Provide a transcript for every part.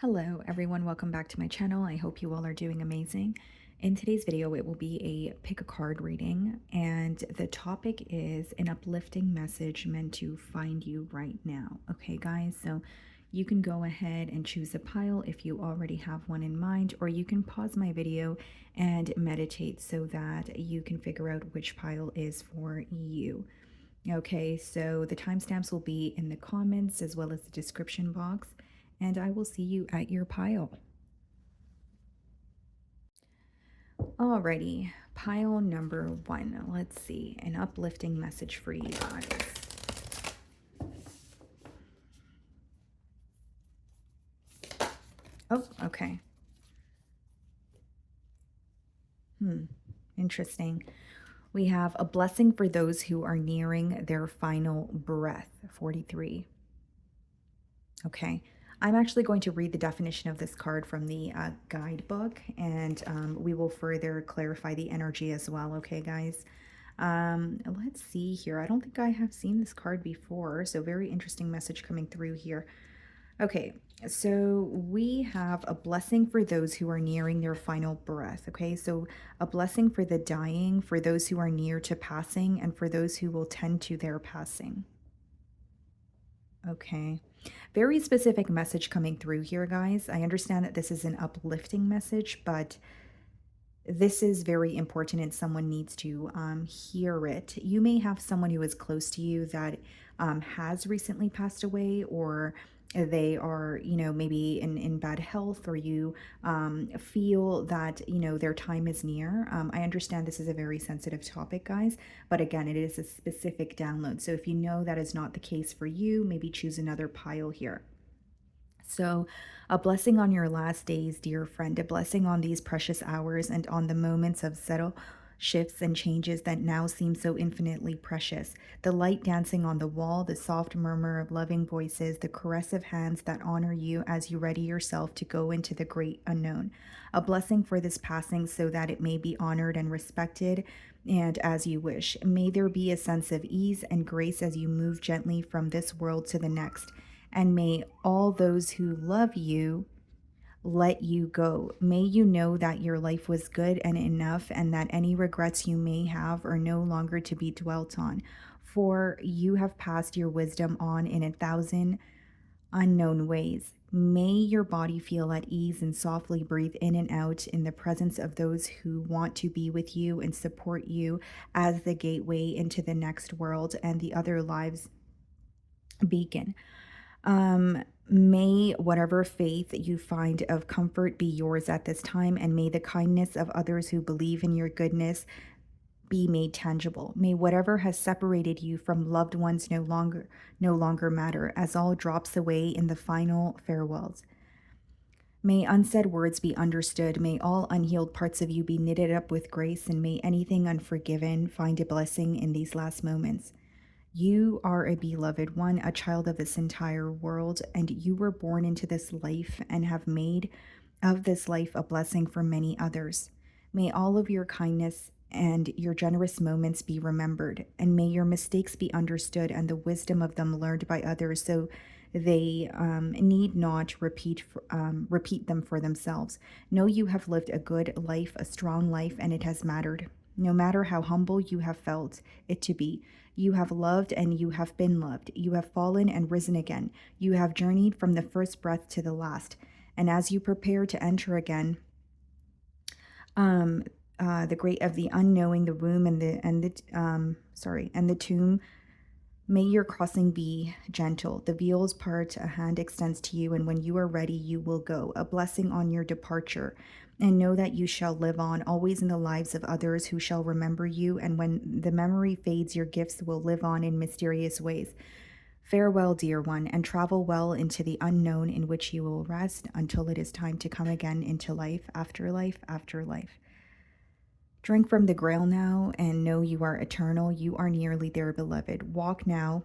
Hello everyone, welcome back to my channel. I hope you all are doing amazing. In today's video, it will be a pick a card reading, and the topic is an uplifting message meant to find you right now. Okay, guys, so you can go ahead and choose a pile if you already have one in mind, or you can pause my video and meditate so that you can figure out which pile is for you. Okay, so the timestamps will be in the comments as well as the description box, and I will see you at your pile. Alrighty, pile number one. Let's see, an uplifting message for you guys. Oh, okay. Interesting. We have a blessing for those who are nearing their final breath, 43. Okay. I'm actually going to read the definition of this card from the guidebook, and we will further clarify the energy as well. Okay, guys. Let's see here. I don't think I have seen this card before, so very interesting message coming through here. Okay, so we have a blessing for those who are nearing their final breath. Okay, so a blessing for the dying, for those who are near to passing, and for those who will tend to their passing. Okay. Very specific message coming through here, guys. I understand that this is an uplifting message, but this is very important and someone needs to hear it. You may have someone who is close to you that has recently passed away, or they are, maybe in bad health, or you feel that, their time is near. I understand this is a very sensitive topic, guys, but again, it is a specific download. So if you know that is not the case for you, maybe choose another pile here. So, a blessing on your last days, dear friend, a blessing on these precious hours and on the moments of subtle shifts and changes that now seem so infinitely precious. The light dancing on the wall, the soft murmur of loving voices, the caress of hands that honor you as you ready yourself to go into the great unknown. A blessing for this passing so that it may be honored and respected, and as you wish. May there be a sense of ease and grace as you move gently from this world to the next. And may all those who love you let you go. May you know that your life was good and enough, and that any regrets you may have are no longer to be dwelt on. For you have passed your wisdom on in 1,000 unknown ways. May your body feel at ease and softly breathe in and out in the presence of those who want to be with you and support you as the gateway into the next world and the other lives beacon. May whatever faith you find of comfort be yours at this time, and may the kindness of others who believe in your goodness be made tangible. May whatever has separated you from loved ones no longer matter, as all drops away in the final farewells. May unsaid words be understood. May all unhealed parts of you be knitted up with grace, and may anything unforgiven find a blessing in these last moments. You are a beloved one, a child of this entire world, and you were born into this life and have made of this life a blessing for many others. May all of your kindness and your generous moments be remembered, and may your mistakes be understood and the wisdom of them learned by others, so they need not repeat them for themselves. Know you have lived a good life, a strong life, and it has mattered. No matter how humble you have felt it to be, you have loved and you have been loved. You have fallen and risen again. You have journeyed from the first breath to the last. And as you prepare to enter again, um, the great of the unknowing, the womb and the tomb, may your crossing be gentle. The veils part, a hand extends to you, and when you are ready, you will go. A blessing on your departure. And know that you shall live on, always in the lives of others who shall remember you. And when the memory fades, your gifts will live on in mysterious ways. Farewell, dear one, and travel well into the unknown in which you will rest until it is time to come again into life after life after life. Drink from the grail now and know you are eternal. You are nearly there, beloved. Walk now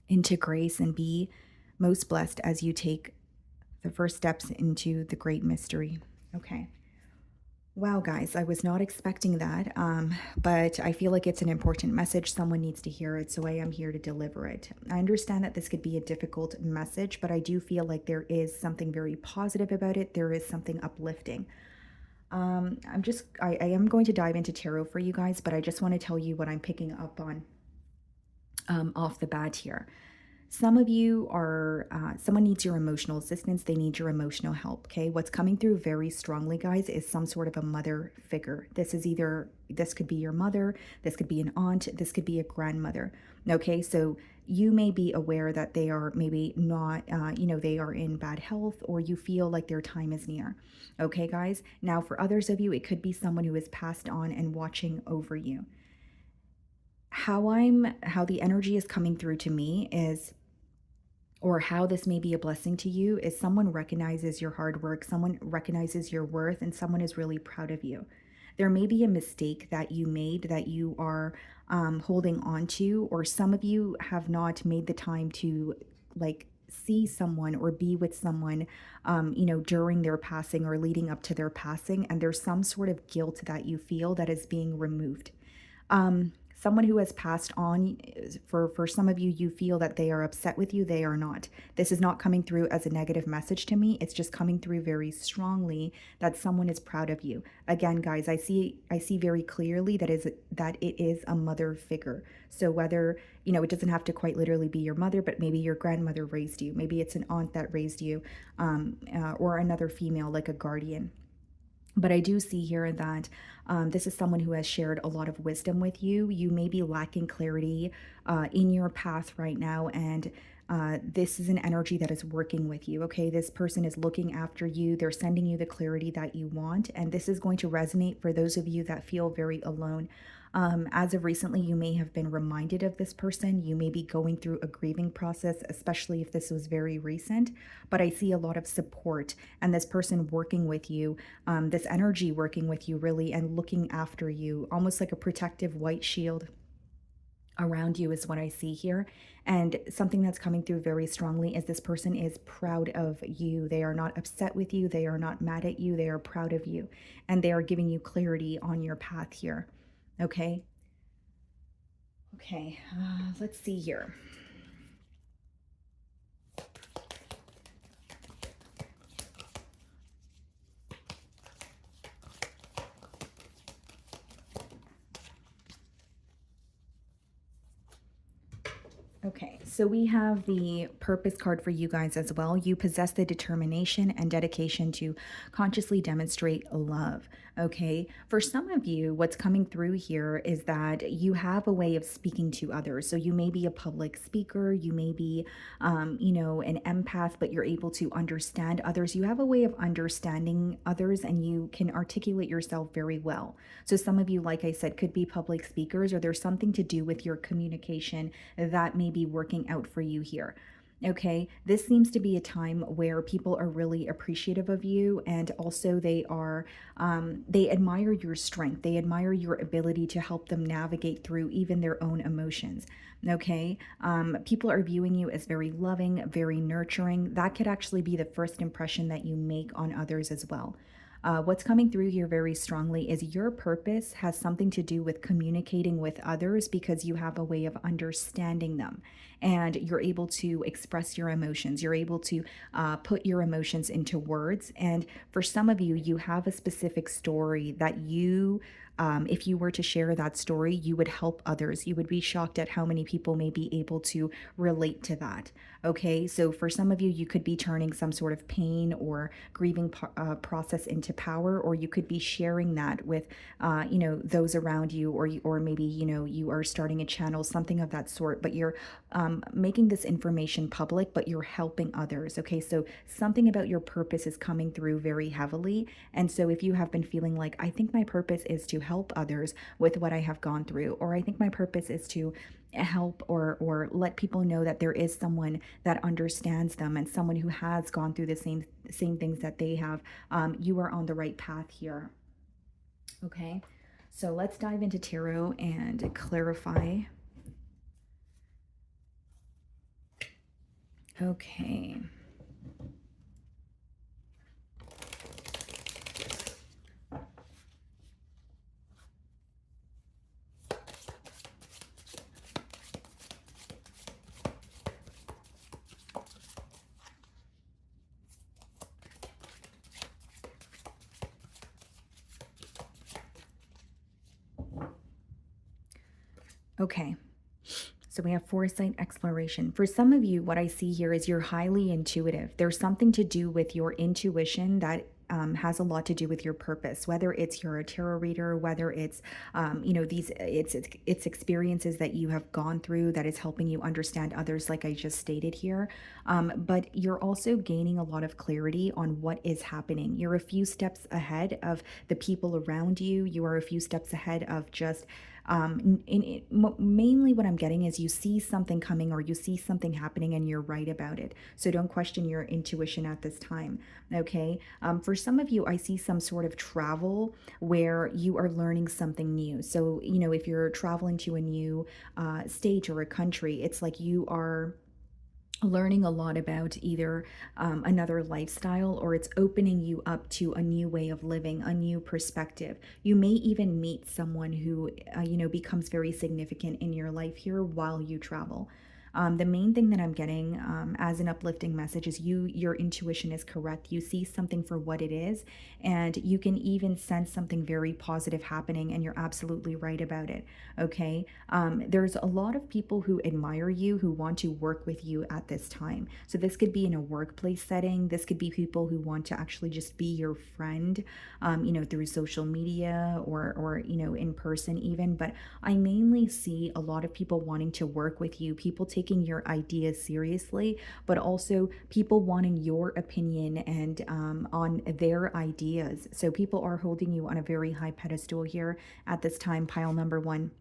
into grace and be most blessed as you take the first steps into the great mystery. Okay. Wow, guys, I was not expecting that, but I feel like it's an important message. Someone needs to hear it, so I am here to deliver it. I understand that this could be a difficult message, but I do feel like there is something very positive about it. There is something uplifting. I am going to dive into tarot for you guys, but I just want to tell you what I'm picking up on off the bat here. Some of you are, someone needs your emotional assistance. They need your emotional help. Okay. What's coming through very strongly, guys, is some sort of a mother figure. This could be your mother, this could be an aunt, this could be a grandmother. Okay. So you may be aware that they are maybe not, they are in bad health, or you feel like their time is near. Okay, guys. Now, for others of you, it could be someone who is passed on and watching over you. How the energy is coming through to me is, or how this may be a blessing to you, is someone recognizes your hard work, someone recognizes your worth, and someone is really proud of you. There may be a mistake that you made that you are holding on to, or some of you have not made the time to like see someone or be with someone, during their passing or leading up to their passing, and there's some sort of guilt that you feel that is being removed. Someone who has passed on, for some of you, you feel that they are upset with you. They are not. This is not coming through as a negative message to me. It's just coming through very strongly that someone is proud of you. Again, guys, I see very clearly that it is a mother figure. So whether, it doesn't have to quite literally be your mother, but maybe your grandmother raised you, maybe it's an aunt that raised you, or another female like a guardian. But I do see here that this is someone who has shared a lot of wisdom with you. You may be lacking clarity in your path right now, and this is an energy that is working with you. Okay, this person is looking after you. They're sending you the clarity that you want, and this is going to resonate for those of you that feel very alone. As of recently, you may have been reminded of this person. You may be going through a grieving process, especially if this was very recent. But I see a lot of support and this person working with you, this energy working with you, really, and looking after you, almost like a protective white shield around you, is what I see here. And something that's coming through very strongly is this person is proud of you. They are not upset with you. They are not mad at you. They are proud of you. And they are giving you clarity on your path here. Okay. Okay. Let's see here. Okay, so we have the purpose card for you guys as well. You possess the determination and dedication to consciously demonstrate love. Okay, for some of you, what's coming through here is that you have a way of speaking to others. So you may be a public speaker, you may be, an empath, but you're able to understand others. You have a way of understanding others and you can articulate yourself very well. So some of you, like I said, could be public speakers, or there's something to do with your communication that may be working out for you here. Okay, this seems to be a time where people are really appreciative of you, and also they admire your strength. They admire your ability to help them navigate through even their own emotions. Okay, people are viewing you as very loving, very nurturing. That could actually be the first impression that you make on others as well. What's coming through here very strongly is your purpose has something to do with communicating with others because you have a way of understanding them and you're able to express your emotions. You're able to put your emotions into words. And for some of you, you have a specific story that if you were to share that story, you would help others. You would be shocked at how many people may be able to relate to that. Okay, so for some of you, you could be turning some sort of pain or grieving process into power, or you could be sharing that with, those around you, or maybe you are starting a channel, something of that sort. But you're making this information public, but you're helping others. Okay, so something about your purpose is coming through very heavily, and so if you have been feeling like, I think my purpose is to help others with what I have gone through, or I think my purpose is to help or let people know that there is someone that understands them and someone who has gone through the same things that they have, you are on the right path here. Okay, so let's dive into tarot and clarify. Okay. Okay. So we have foresight exploration. For some of you, what I see here is you're highly intuitive. There's something to do with your intuition that has a lot to do with your purpose. Whether it's you're a tarot reader, whether it's these it's experiences that you have gone through that is helping you understand others, like I just stated here. But you're also gaining a lot of clarity on what is happening. You're a few steps ahead of the people around you. You are a few steps ahead of just mainly what I'm getting is you see something coming or you see something happening and you're right about it. So don't question your intuition at this time. Okay. For some of you, I see some sort of travel where you are learning something new. So, if you're traveling to a new state or a country, it's like you are learning a lot about either another lifestyle, or it's opening you up to a new way of living, a new perspective. You may even meet someone who becomes very significant in your life here while you travel. The main thing that I'm getting as an uplifting message is your intuition is correct. You see something for what it is, and you can even sense something very positive happening, and you're absolutely right about it. Okay. There's a lot of people who admire you, who want to work with you at this time. So this could be in a workplace setting. This could be people who want to actually just be your friend, through social media or in person even. But I mainly see a lot of people wanting to work with you, people taking your ideas seriously, but also people wanting your opinion and on their ideas. So people are holding you on a very high pedestal here at this time, pile number one.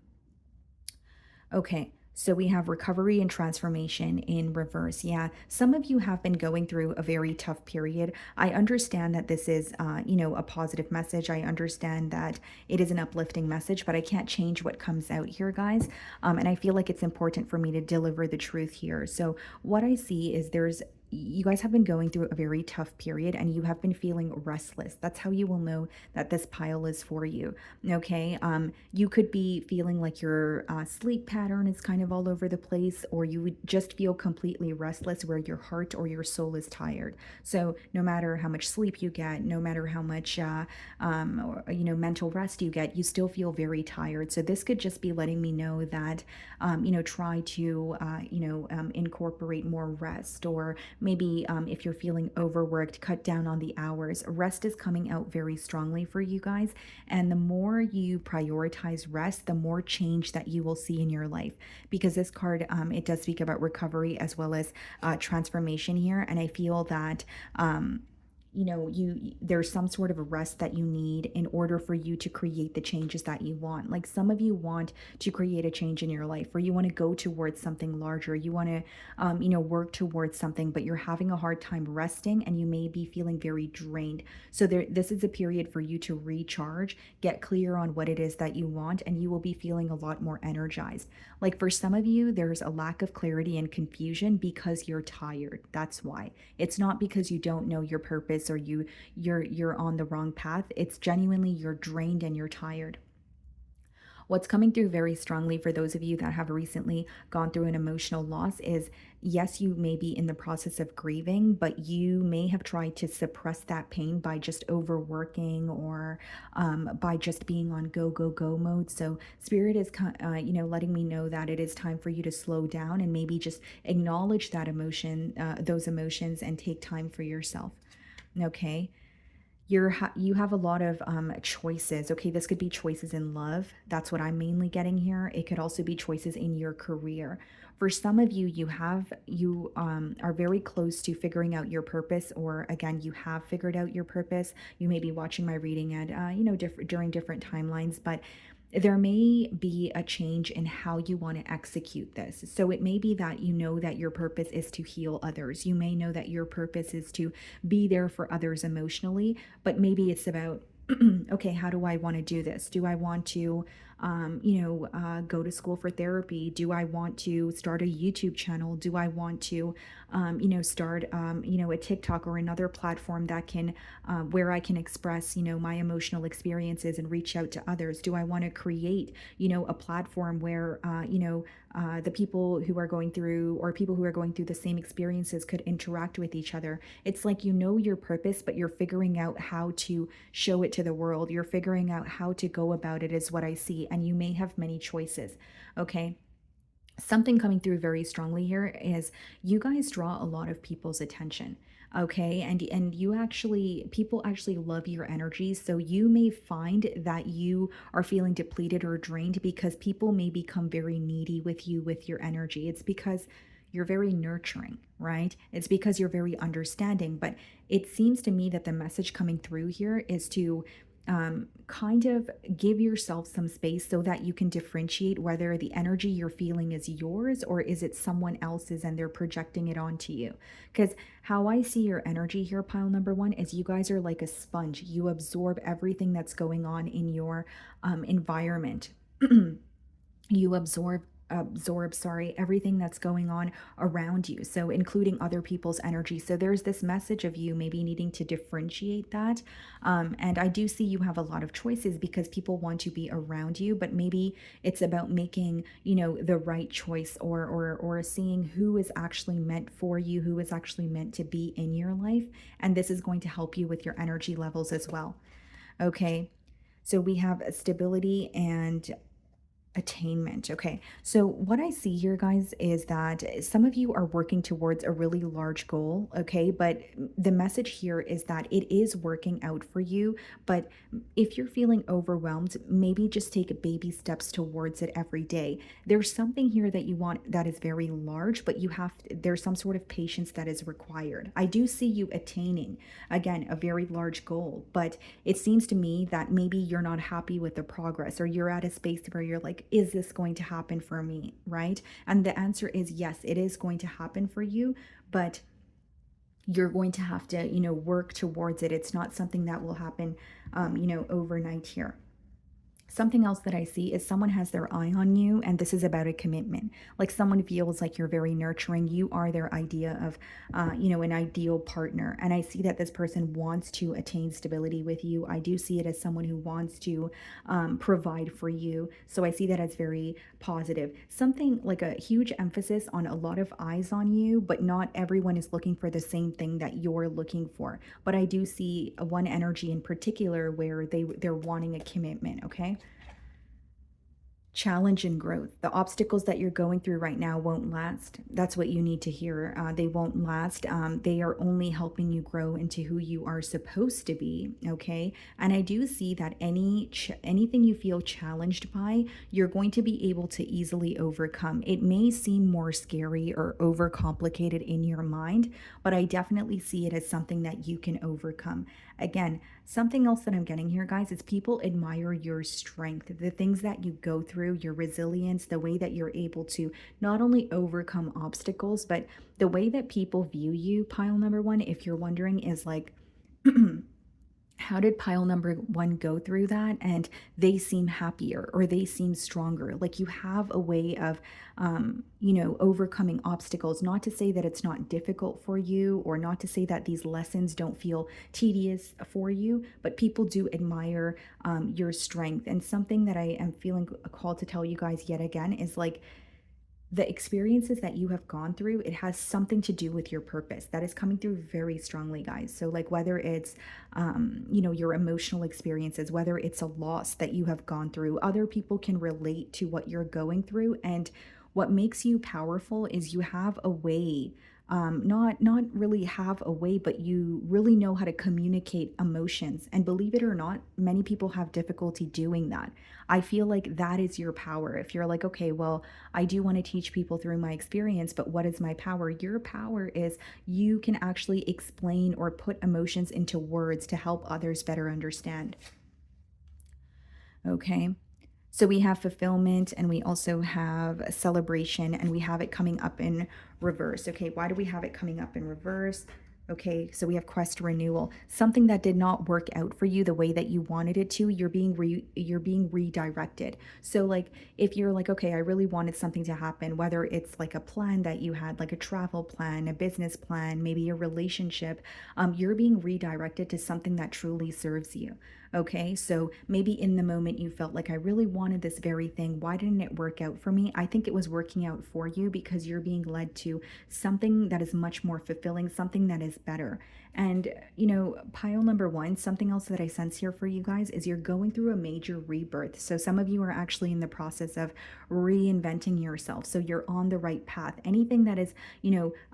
Okay. So we have recovery and transformation in reverse. Yeah, some of you have been going through a very tough period. I understand that this is, a positive message. I understand that it is an uplifting message, but I can't change what comes out here, guys. And I feel like it's important for me to deliver the truth here. So what I see is you guys have been going through a very tough period and you have been feeling restless. That's how you will know that this pile is for you. Okay. You could be feeling like your sleep pattern is kind of all over the place, or you would just feel completely restless where your heart or your soul is tired. So, no matter how much sleep you get, no matter how much, mental rest you get, you still feel very tired. So, this could just be letting me know that, try to, incorporate more rest, or maybe if you're feeling overworked, cut down on the hours. Rest is coming out very strongly for you guys. And the more you prioritize rest, the more change that you will see in your life. Because this card, it does speak about recovery as well as transformation here. And I feel that there's some sort of a rest that you need in order for you to create the changes that you want. Like some of you want to create a change in your life, or you want to go towards something larger, you want to work towards something, but you're having a hard time resting and you may be feeling very drained. So this is a period for you to recharge, get clear on what it is that you want, and you will be feeling a lot more energized. Like for some of you, there's a lack of clarity and confusion because you're tired. That's why. It's not because you don't know your purpose or you're on the wrong path. It's genuinely you're drained and you're tired. What's coming through very strongly for those of you that have recently gone through an emotional loss is, yes, you may be in the process of grieving, but you may have tried to suppress that pain by just overworking, or by just being on go, go, go mode. So, Spirit is, letting me know that it is time for you to slow down and maybe just acknowledge that emotion, those emotions, and take time for yourself. Okay. You have a lot of choices. Okay, this could be choices in love. That's what I'm mainly getting here. It could also be choices in your career. For some of you, you are very close to figuring out your purpose, or again, you have figured out your purpose. You may be watching my reading at during different timelines, but there may be a change in how you want to execute this. So it may be that you know that your purpose is to heal others. You may know that your purpose is to be there for others emotionally, but maybe it's about, okay, how do I want to do this? Do I want to, go to school for therapy? Do I want to start a YouTube channel? Do I want to, start, a TikTok or another platform that can, where I can express, my emotional experiences and reach out to others? Do I want to create, a platform where, the people who are going through, or people who are going through the same experiences, could interact with each other? It's like you know your purpose, but you're figuring out how to show it to the world. You're figuring out how to go about it, is what I see. energy and you may have many choices. Okay. Something coming through very strongly here is you guys draw a lot of people's attention. Okay, and you actually, people actually love your energy, so you may find that you are feeling depleted or drained because people may become very needy with you with your energy. It's because you're very nurturing, right? It's because you're very understanding. But it seems to me that the message coming through here is to kind of give yourself some space so that you can differentiate whether the energy you're feeling is yours or is it someone else's and they're projecting it onto you. Because how I see your energy here, pile number one, is you guys are like a sponge. You absorb everything that's going on in your environment. You absorb, sorry, everything that's going on around you, so including other people's energy. So there's this message of you maybe needing to differentiate that. And I do see you have a lot of choices because people want to be around you, but maybe it's about making, the right choice, or seeing who is actually meant for you, who is actually meant to be in your life. And this is going to help you with your energy levels as well. Okay, so we have stability and attainment. Okay. So, what I see here, guys, is that some of you are working towards a really large goal. Okay. But the message here is that it is working out for you. But if you're feeling overwhelmed, maybe just take baby steps towards it every day. There's something here that you want that is very large, but there's some sort of patience that is required. I do see you attaining, again, a very large goal, but it seems to me that maybe you're not happy with the progress, or you're at a space where you're like, is this going to happen for me? Right? And the answer is yes, it is going to happen for you, but you're going to have to, work towards it. It's not something that will happen, overnight here. Something else that I see is someone has their eye on you, and this is about a commitment. Like someone feels like you're very nurturing. You are their idea of, an ideal partner. And I see that this person wants to attain stability with you. I do see it as someone who wants to provide for you. So I see that as very positive. Something like a huge emphasis on a lot of eyes on you, but not everyone is looking for the same thing that you're looking for. But I do see one energy in particular where they're wanting a commitment. Okay. Challenge and growth. The obstacles that you're going through right now won't last. That's what you need to hear. They won't last. They are only helping you grow into who you are supposed to be. Okay. And I do see that anything you feel challenged by, you're going to be able to easily overcome. It may seem more scary or overcomplicated in your mind, but I definitely see it as something that you can overcome. Again, something else that I'm getting here, guys, is people admire your strength, the things that you go through, your resilience, the way that you're able to not only overcome obstacles, but the way that people view you, pile number one, if you're wondering, is like, how did pile number one go through that and they seem happier or they seem stronger? Like you have a way of overcoming obstacles. Not to say that it's not difficult for you, or not to say that these lessons don't feel tedious for you, but people do admire your strength. And something that I am feeling called to tell you guys yet again is like, the experiences that you have gone through, it has something to do with your purpose. That is coming through very strongly, guys. So like whether it's your emotional experiences, whether it's a loss that you have gone through, other people can relate to what you're going through. And what makes you powerful is you have a way, not really have a way, but you really know how to communicate emotions. And believe it or not, many people have difficulty doing that. I feel like that is your power. If you're like, okay, well, I do want to teach people through my experience, but what is my power? Your power is you can actually explain or put emotions into words to help others better understand. Okay. So we have fulfillment, and we also have a celebration, and we have it coming up in reverse. Okay, why do we have it coming up in reverse? Okay, so we have quest renewal. Something that did not work out for you the way that you wanted it to, you're being redirected. So like if you're like, okay, I really wanted something to happen, whether it's like a plan that you had, like a travel plan, a business plan, maybe a relationship, you're being redirected to something that truly serves you. Okay, so maybe in the moment you felt like, I really wanted this very thing. Why didn't it work out for me? I think it was working out for you because you're being led to something that is much more fulfilling, something that is feels better. And, pile number one, something else that I sense here for you guys is you're going through a major rebirth. So some of you are actually in the process of reinventing yourself. So you're on the right path. Anything that is,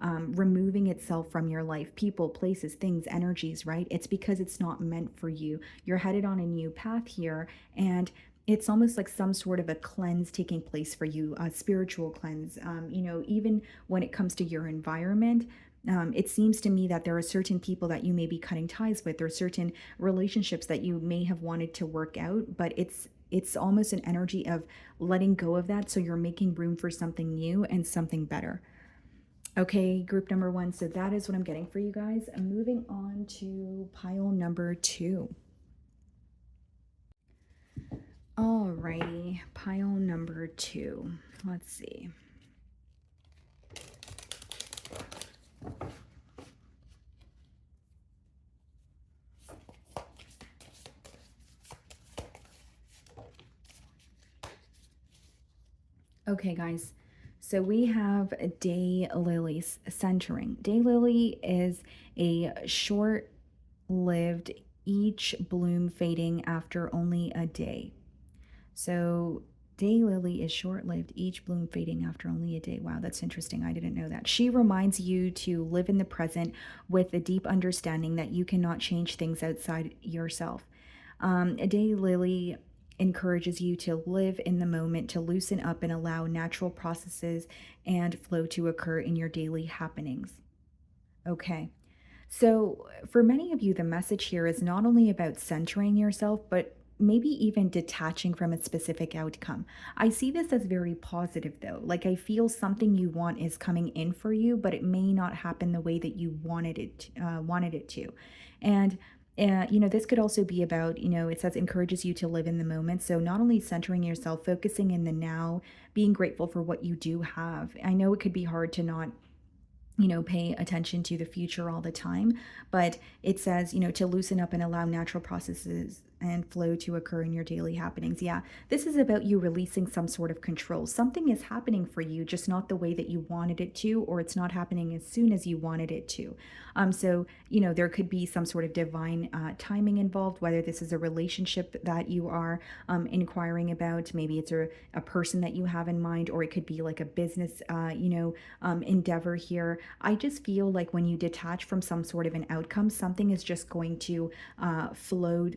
removing itself from your life, people, places, things, energies, right? It's because it's not meant for you. You're headed on a new path here. And it's almost like some sort of a cleanse taking place for you, a spiritual cleanse. Even when it comes to your environment, it seems to me that there are certain people that you may be cutting ties with, or certain relationships that you may have wanted to work out, but it's almost an energy of letting go of that, so you're making room for something new and something better. Okay, group number one. So that is what I'm getting for you guys. I'm moving on to pile number two. Alrighty, pile number two. Let's see. Okay, guys. So we have day lilies centering. Day lily is a short lived, each bloom fading after only a day. So daylily is short-lived, each bloom fading after only a day. Wow, that's interesting. I didn't know that. She reminds you to live in the present with a deep understanding that you cannot change things outside yourself. A daylily encourages you to live in the moment, to loosen up and allow natural processes and flow to occur in your daily happenings. Okay. So, for many of you, the message here is not only about centering yourself, but maybe even detaching from a specific outcome. I see this as very positive, though. Like, I feel something you want is coming in for you, but it may not happen the way that you wanted it to. And this could also be about, it says encourages you to live in the moment. So, not only centering yourself, focusing in the now, being grateful for what you do have. I know it could be hard to not pay attention to the future all the time. But it says, to loosen up and allow natural processes and flow to occur in your daily happenings. Yeah, this is about you releasing some sort of control. Something is happening for you, just not the way that you wanted it to, or it's not happening as soon as you wanted it to. So, there could be some sort of divine timing involved, whether this is a relationship that you are inquiring about. Maybe it's a person that you have in mind, or it could be like a business, endeavor here. I just feel like when you detach from some sort of an outcome, something is just going to flow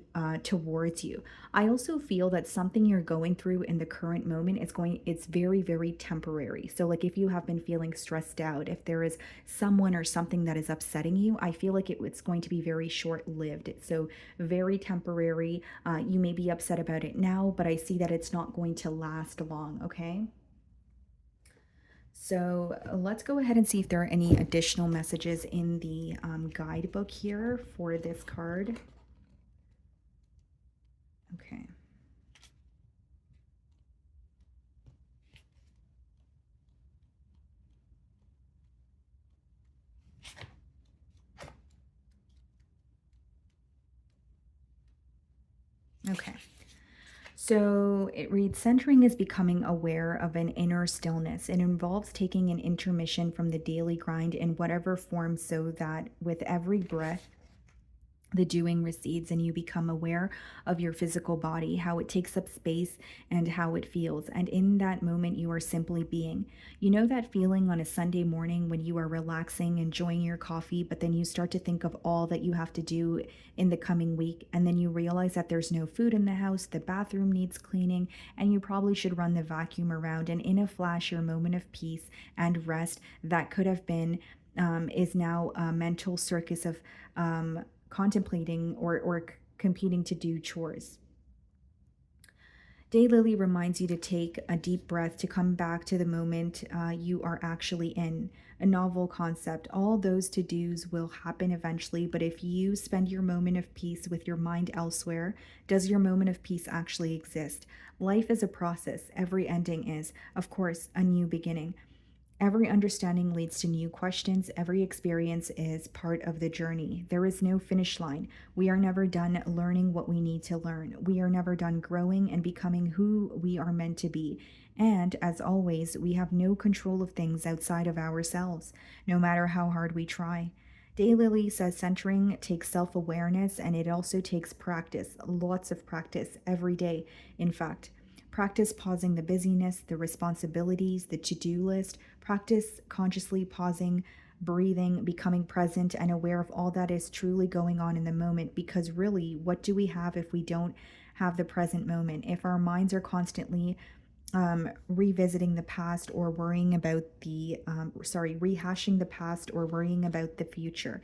towards you. I also feel that something you're going through in the current moment it's very, very temporary. So like if you have been feeling stressed out, if there is someone or something that is upsetting you, I feel like it's going to be very short lived. So very temporary. You may be upset about it now, but I see that it's not going to last long. Okay. So let's go ahead and see if there are any additional messages in the guidebook here for this card. Okay. Okay. So it reads centering is becoming aware of an inner stillness. It involves taking an intermission from the daily grind in whatever form so that with every breath, the doing recedes and you become aware of your physical body, how it takes up space and how it feels. And in that moment, you are simply being. You know that feeling on a Sunday morning when you are relaxing, enjoying your coffee, but then you start to think of all that you have to do in the coming week. And then you realize that there's no food in the house, the bathroom needs cleaning, and you probably should run the vacuum around. And in a flash, your moment of peace and rest that could have been is now a mental circus of contemplating or competing to do chores. Daylily reminds you to take a deep breath, to come back to the moment you are actually in. A novel concept. All those to dos will happen eventually, but if you spend your moment of peace with your mind elsewhere, does your moment of peace actually exist? Life is a process. Every ending is, of course, a new beginning. Every understanding leads to new questions. Every experience is part of the journey. There is no finish line. We are never done learning what we need to learn. We are never done growing and becoming who we are meant to be. And as always, we have no control of things outside of ourselves, no matter how hard we try. Daylily says centering takes self awareness and it also takes practice, lots of practice every day. In fact, practice pausing the busyness, the responsibilities, the to do list, practice consciously pausing, breathing, becoming present and aware of all that is truly going on in the moment. Because really, what do we have if we don't have the present moment? If our minds are constantly revisiting the past or worrying about rehashing the past or worrying about the future.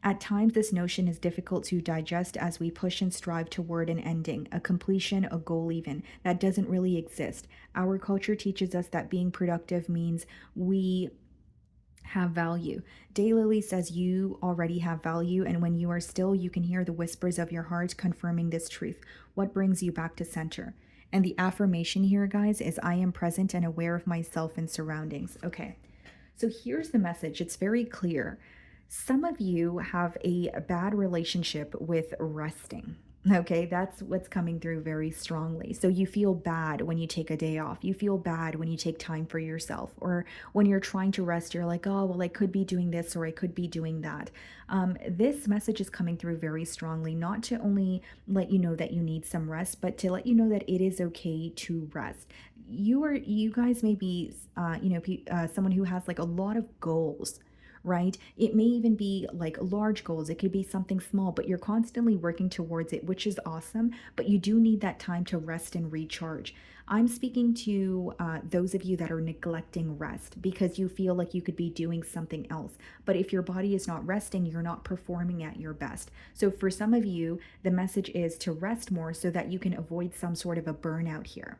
At times, this notion is difficult to digest as we push and strive toward an ending, a completion, a goal, even that doesn't really exist. Our culture teaches us that being productive means we have value. Daylily says you already have value, and when you are still, you can hear the whispers of your heart confirming this truth. What brings you back to center? And the affirmation here, guys, is I am present and aware of myself and surroundings. Okay, so here's the message. It's very clear. Some of you have a bad relationship with resting. Okay, that's what's coming through very strongly. So you feel bad when you take a day off. You feel bad when you take time for yourself. Or when you're trying to rest, you're like, oh, well, I could be doing this or I could be doing that. This message is coming through very strongly, not to only let you know that you need some rest, but to let you know that it is okay to rest. You guys may be, someone who has like a lot of goals, right? It may even be like large goals. It could be something small, but you're constantly working towards it, which is awesome. But you do need that time to rest and recharge. I'm speaking to those of you that are neglecting rest because you feel like you could be doing something else. But if your body is not resting, you're not performing at your best. So for some of you, the message is to rest more so that you can avoid some sort of a burnout here.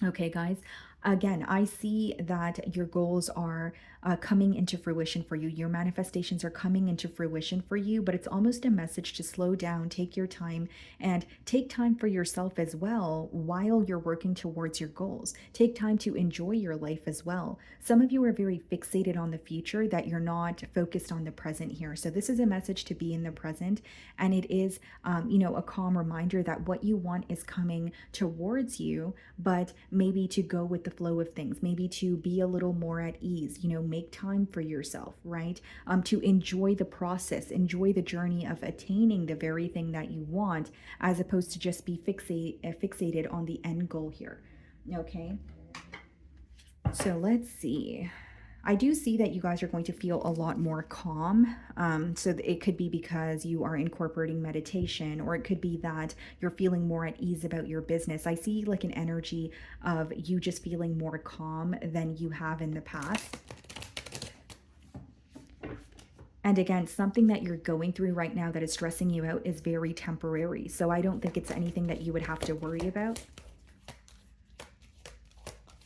Okay, guys. Again, I see that your goals are coming into fruition for you. Your manifestations are coming into fruition for you, but it's almost a message to slow down, take your time, and take time for yourself as well while you're working towards your goals. Take time to enjoy your life as well. Some of you are very fixated on the future that you're not focused on the present here. So this is a message to be in the present, and it is, a calm reminder that what you want is coming towards you, but maybe to go with the flow of things, maybe to be a little more at ease, make time for yourself, right? To enjoy the process, enjoy the journey of attaining the very thing that you want, as opposed to just be fixated on the end goal here. Okay. So let's see. I do see that you guys are going to feel a lot more calm. So it could be because you are incorporating meditation, or it could be that you're feeling more at ease about your business. I see like an energy of you just feeling more calm than you have in the past. And again, something that you're going through right now that is stressing you out is very temporary. So I don't think it's anything that you would have to worry about.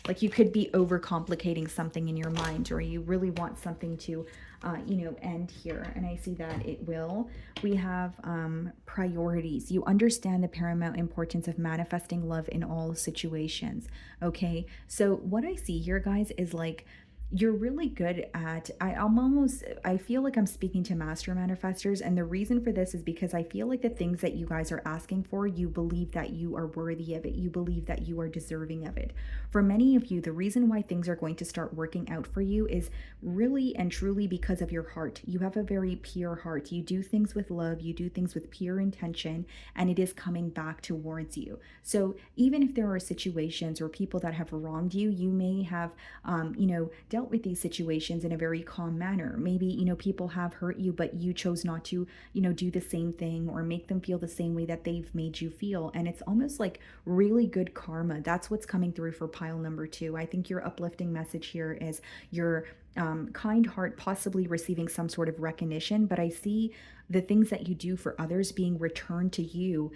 Like you could be overcomplicating something in your mind, or you really want something to, end here. And I see that it will. We have priorities. You understand the paramount importance of manifesting love in all situations. Okay. So what I see here, guys, is like, you're really good at, I feel like I'm speaking to master manifestors. And the reason for this is because I feel like the things that you guys are asking for, you believe that you are worthy of it. You believe that you are deserving of it. For many of you, the reason why things are going to start working out for you is really and truly because of your heart. You have a very pure heart. You do things with love. You do things with pure intention, and it is coming back towards you. So even if there are situations or people that have wronged you, you may have, dealt with these situations in a very calm manner. Maybe, people have hurt you, but you chose not to, do the same thing or make them feel the same way that they've made you feel. And it's almost like really good karma. That's what's coming through for pile number 2. I think your uplifting message here is your kind heart possibly receiving some sort of recognition, but I see the things that you do for others being returned to you.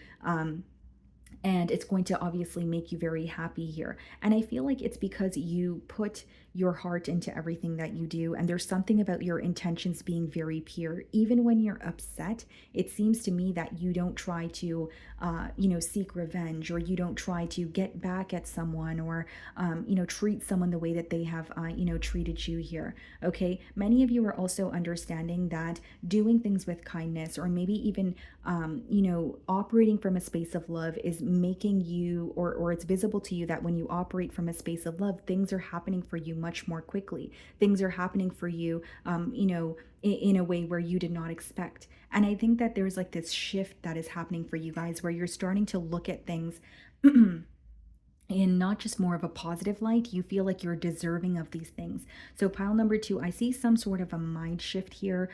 And it's going to obviously make you very happy here. And I feel like it's because you put your heart into everything that you do. And there's something about your intentions being very pure. Even when you're upset, it seems to me that you don't try to, seek revenge, or you don't try to get back at someone, or, treat someone the way that they have, treated you here. Okay. Many of you are also understanding that doing things with kindness, or maybe even, operating from a space of love is making you, or it's visible to you that when you operate from a space of love, things are happening for you much more quickly. Things are happening for you, in a way where you did not expect. And I think that there's like this shift that is happening for you guys where you're starting to look at things in not just more of a positive light. You feel like you're deserving of these things. So pile number two, I see some sort of a mind shift here.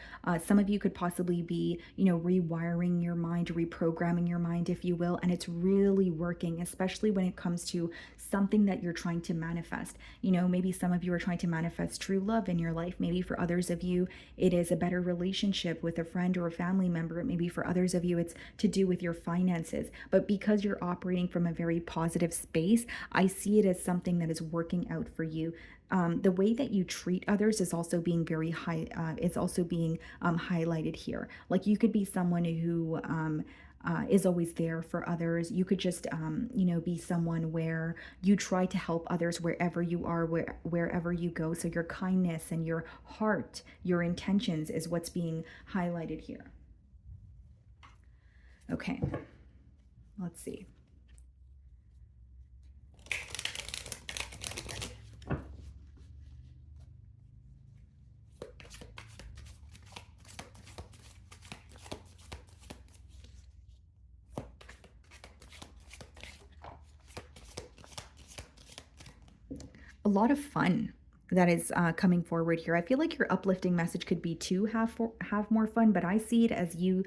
Some of you could possibly be, rewiring your mind, reprogramming your mind, if you will, and it's really working, especially when it comes to something that you're trying to manifest. Maybe some of you are trying to manifest true love in your life. Maybe for others of you it is a better relationship with a friend or a family member. Maybe for others of you it's to do with your finances. But because you're operating from a very positive space, I see it as something that is working out for you. The way that you treat others is also being very high. It's also being highlighted here. Like you could be someone who is always there for others. You could just, be someone where you try to help others wherever you are, wherever you go. So your kindness and your heart, your intentions is what's being highlighted here. Okay, let's see. A lot of fun that is coming forward here. I feel like your uplifting message could be to have more fun, but I see it as you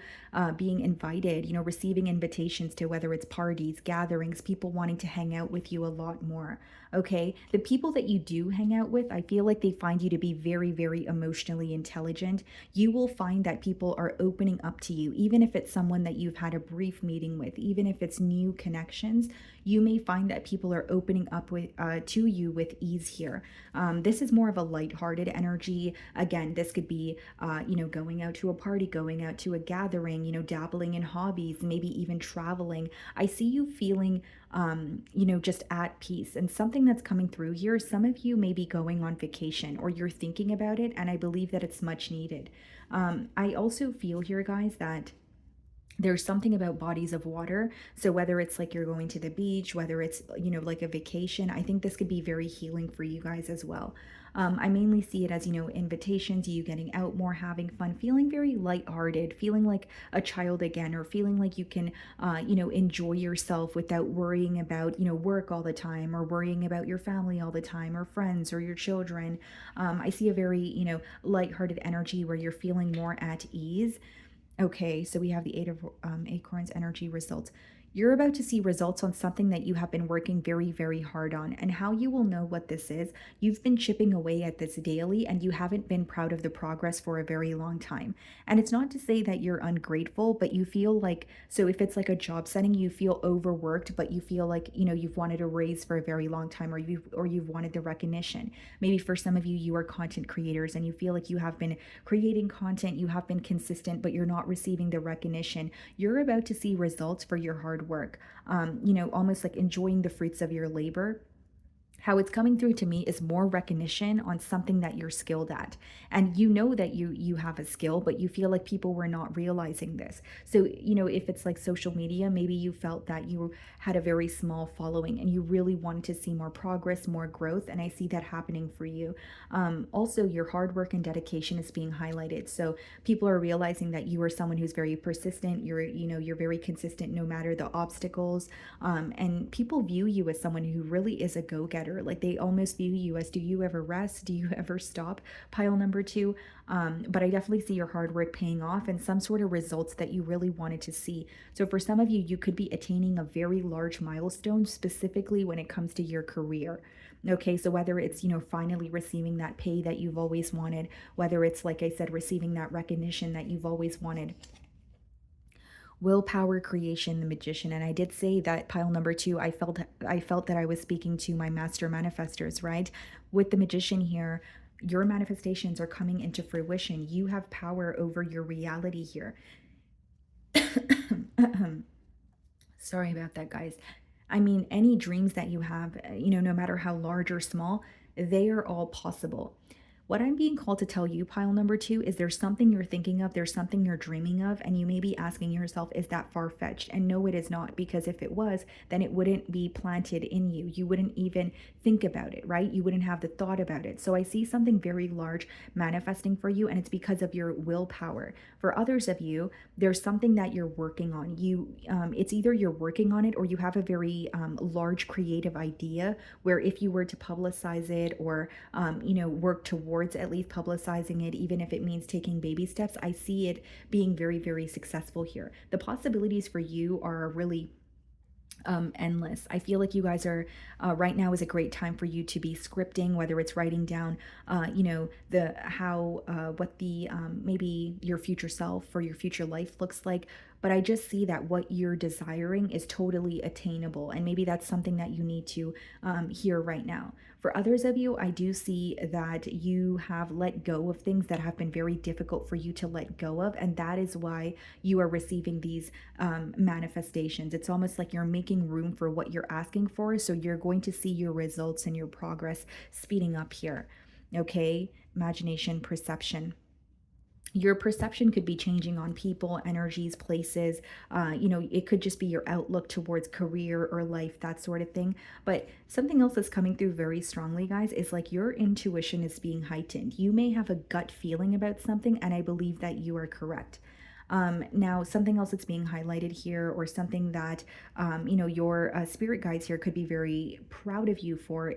being invited, receiving invitations to whether it's parties, gatherings, people wanting to hang out with you a lot more. Okay, the people that you do hang out with, I feel like they find you to be very, very emotionally intelligent. You will find that people are opening up to you, even if it's someone that you've had a brief meeting with, even if it's new connections. You may find that people are opening up to you with ease here. This is more of a lighthearted energy. Again, this could be, going out to a party, going out to a gathering, dabbling in hobbies, maybe even traveling. I see you feeling, just at peace. And something that's coming through here, some of you may be going on vacation or you're thinking about it, and I believe that it's much needed. I also feel here, guys, that there's something about bodies of water. So whether it's like you're going to the beach, whether it's, like a vacation, I think this could be very healing for you guys as well. I mainly see it as, invitations, you getting out more, having fun, feeling very lighthearted, feeling like a child again, or feeling like you can, enjoy yourself without worrying about, work all the time, or worrying about your family all the time, or friends, or your children. I see a very, lighthearted energy where you're feeling more at ease. Okay, so we have the Eight of Acorns energy results. You're about to see results on something that you have been working very, very hard on. And how you will know what this is, you've been chipping away at this daily and you haven't been proud of the progress for a very long time. And it's not to say that you're ungrateful, but you feel like, so if it's like a job setting, you feel overworked, but you feel like, you've wanted a raise for a very long time, or you've wanted the recognition. Maybe for some of you, you are content creators and you feel like you have been creating content, you have been consistent, but you're not receiving the recognition. You're about to see results for your hard work, almost like enjoying the fruits of your labor. How it's coming through to me is more recognition on something that you're skilled at, and you know that you have a skill, but you feel like people were not realizing this. So if it's like social media, maybe you felt that you had a very small following and you really wanted to see more progress, more growth, and I see that happening for you. Also, your hard work and dedication is being highlighted, so people are realizing that you are someone who's very persistent. You're very consistent no matter the obstacles, and people view you as someone who really is a go-getter. Like they almost view you as, do you ever rest? Do you ever stop? Pile number two. But I definitely see your hard work paying off and some sort of results that you really wanted to see. So for some of you, you could be attaining a very large milestone, specifically when it comes to your career. Okay, so whether it's, finally receiving that pay that you've always wanted, whether it's, like I said, receiving that recognition that you've always wanted. Willpower, creation, the magician. And I did say that pile number two, I felt that I was speaking to my master manifestors, right? With the magician here, your manifestations are coming into fruition. You have power over your reality here. Sorry about that, guys. I mean, any dreams that you have, no matter how large or small, they are all possible. What I'm being called to tell you, pile number two, is there's something you're thinking of, there's something you're dreaming of, and you may be asking yourself, is that far fetched? And no, it is not, because if it was, then it wouldn't be planted in you. You wouldn't even think about it, right? You wouldn't have the thought about it. So I see something very large manifesting for you, and it's because of your willpower. For others of you, there's something that you're working on. It's either you're working on it or you have a very large creative idea where if you were to publicize it or work towards at least publicizing it, even if it means taking baby steps, I see it being very, very successful here. The possibilities for you are really endless. I feel like you guys are right now is a great time for you to be scripting, whether it's writing down, the how what the maybe your future self or your future life looks like. But I just see that what you're desiring is totally attainable, and maybe that's something that you need to hear right now. For others of you, I do see that you have let go of things that have been very difficult for you to let go of, and that is why you are receiving these manifestations. It's almost like you're making room for what you're asking for. So you're going to see your results and your progress speeding up here. Okay. Imagination, perception. Your perception could be changing on people, energies, places. It could just be your outlook towards career or life, that sort of thing. But something else that's coming through very strongly, guys, is like your intuition is being heightened. You may have a gut feeling about something, and I believe that you are correct. Now, something else that's being highlighted here, or something that your spirit guides here could be very proud of you for,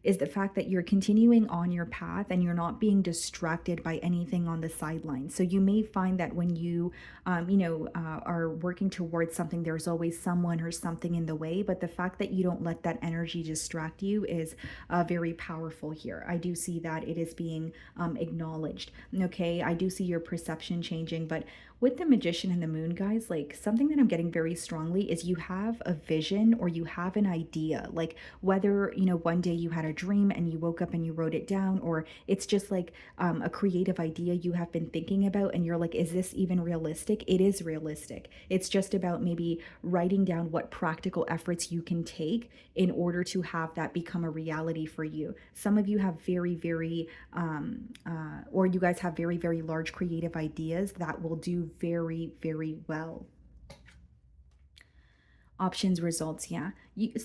is the fact that you're continuing on your path and you're not being distracted by anything on the sidelines. So you may find that when you, are working towards something, there's always someone or something in the way. But the fact that you don't let that energy distract you is very powerful here. I do see that it is being acknowledged. Okay, I do see your perception changing, but with the magician and the moon, guys, like something that I'm getting very strongly is you have a vision or you have an idea. Like whether, one day you had a dream and you woke up and you wrote it down, or it's just like a creative idea you have been thinking about and you're like, is this even realistic? It is realistic. It's just about maybe writing down what practical efforts you can take in order to have that become a reality for you. Some of you have very, very, or you guys have very, very large creative ideas that will do very, very well. Options, results, yeah.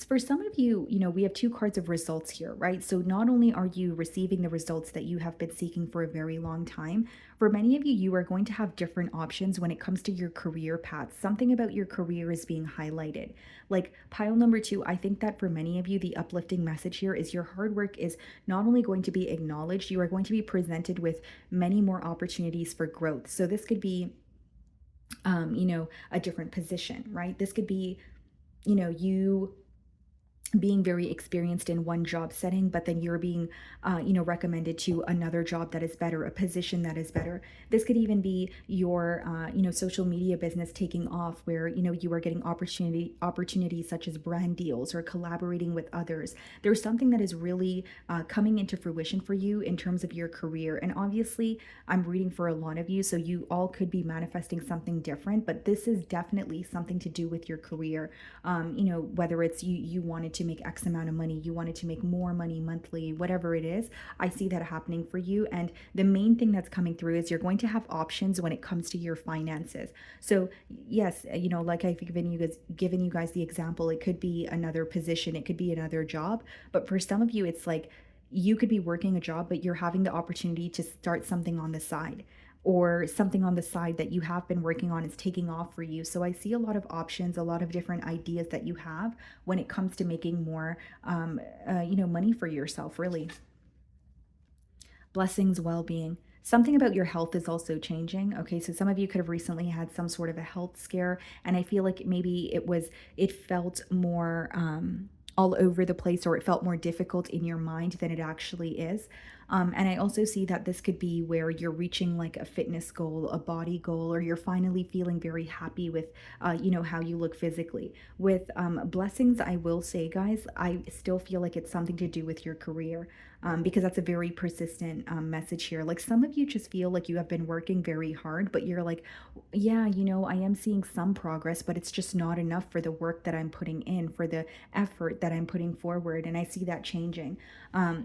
For some of you, we have two cards of results here, right? So not only are you receiving the results that you have been seeking for a very long time, for many of you, you are going to have different options when it comes to your career path. Something about your career is being highlighted. Like pile number two, I think that for many of you, the uplifting message here is your hard work is not only going to be acknowledged, you are going to be presented with many more opportunities for growth. So this could be a different position, right? This could be, you being very experienced in one job setting, but then you're being, recommended to another job that is better, a position that is better. This could even be your, social media business taking off, where you are getting opportunities such as brand deals or collaborating with others. There's something that is really coming into fruition for you in terms of your career, and obviously, I'm reading for a lot of you, so you all could be manifesting something different. But this is definitely something to do with your career. Whether it's you wanted to make X amount of money, you wanted to make more money monthly, whatever it is, I see that happening for you. And the main thing that's coming through is you're going to have options when it comes to your finances. So yes, like I've given you guys the example, it could be another position, it could be another job. But for some of you, it's like you could be working a job, but you're having the opportunity to start something on the side, or something on the side that you have been working on is taking off for you. So I see a lot of options, a lot of different ideas that you have when it comes to making more, money for yourself, really. Blessings, well-being. Something about your health is also changing. Okay, so some of you could have recently had some sort of a health scare, and I feel like maybe it felt more all over the place, or it felt more difficult in your mind than it actually is. And I also see that this could be where you're reaching like a fitness goal, a body goal, or you're finally feeling very happy with, how you look physically. With blessings, I will say, guys, I still feel like it's something to do with your career, because that's a very persistent message here. Like some of you just feel like you have been working very hard, but you're like, yeah, I am seeing some progress, but it's just not enough for the work that I'm putting in, for the effort that I'm putting forward. And I see that changing.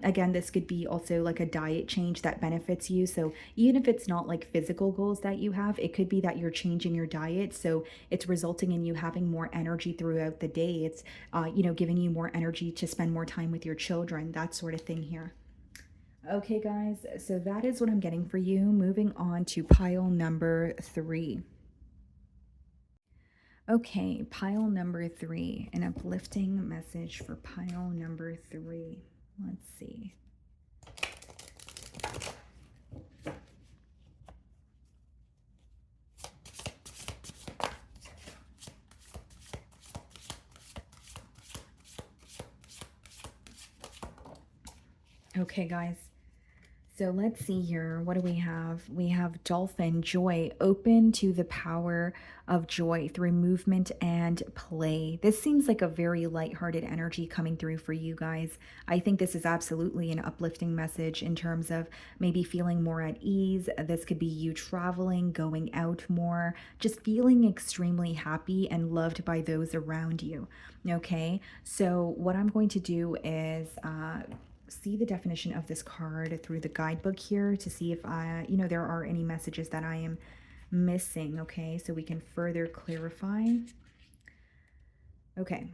Again, this could be also like a diet change that benefits you. So even if it's not like physical goals that you have, it could be that you're changing your diet. So it's resulting in you having more energy throughout the day. It's, giving you more energy to spend more time with your children, that sort of thing here. Okay, guys, so that is what I'm getting for you. Moving on to pile number three. Okay, pile number three, an uplifting message for pile number three. Let's see. Okay, guys. So let's see here. What do we have? We have dolphin joy, open to the power of joy through movement and play. This seems like a very lighthearted energy coming through for you guys. I think this is absolutely an uplifting message in terms of maybe feeling more at ease. This could be you traveling, going out more, just feeling extremely happy and loved by those around you. Okay, so what I'm going to do is see the definition of this card through the guidebook here to see if there are any messages that I am missing. Okay, so we can further clarify. Okay,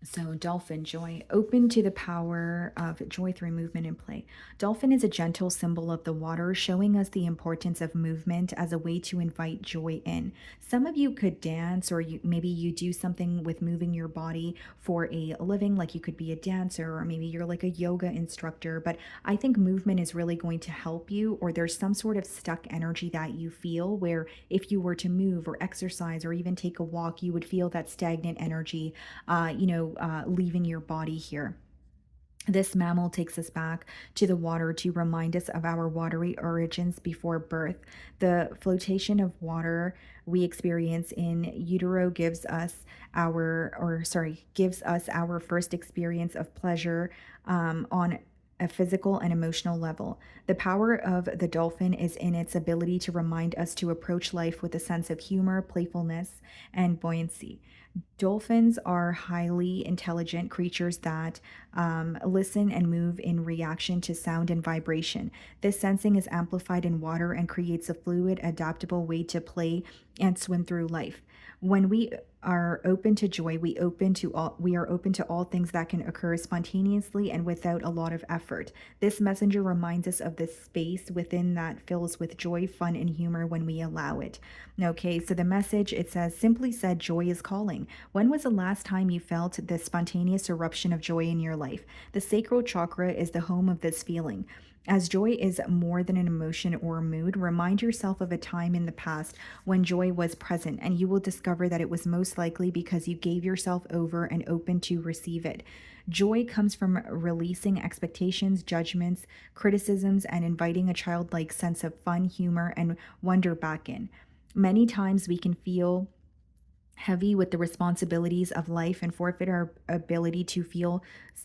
so, dolphin joy, open to the power of joy through movement and play. Dolphin is a gentle symbol of the water, showing us the importance of movement as a way to invite joy in. Some of you could dance, or maybe you do something with moving your body for a living, like you could be a dancer, or maybe you're like a yoga instructor. But I think movement is really going to help you, or there's some sort of stuck energy that you feel where if you were to move or exercise or even take a walk, you would feel that stagnant energy leaving your body here. This mammal takes us back to the water to remind us of our watery origins before birth. The flotation of water we experience in utero gives us our first experience of pleasure on a physical and emotional level. The power of the dolphin is in its ability to remind us to approach life with a sense of humor, playfulness, and buoyancy. Dolphins are highly intelligent creatures that listen and move in reaction to sound and vibration. This sensing is amplified in water and creates a fluid, adaptable way to play and swim through life. When we are open to joy, we are open to all things that can occur spontaneously and without a lot of effort. This messenger reminds us of the space within that fills with joy, fun, and humor when we allow it. Okay, so the message, it says, simply said, joy is calling. When was the last time you felt this spontaneous eruption of joy in your life? The sacral chakra is the home of this feeling. As joy is more than an emotion or a mood, remind yourself of a time in the past when joy was present, and you will discover that it was most likely because you gave yourself over and open to receive it. Joy comes from releasing expectations, judgments, criticisms, and inviting a childlike sense of fun, humor, and wonder back in. Many times we can feel heavy with the responsibilities of life and forfeit our ability to feel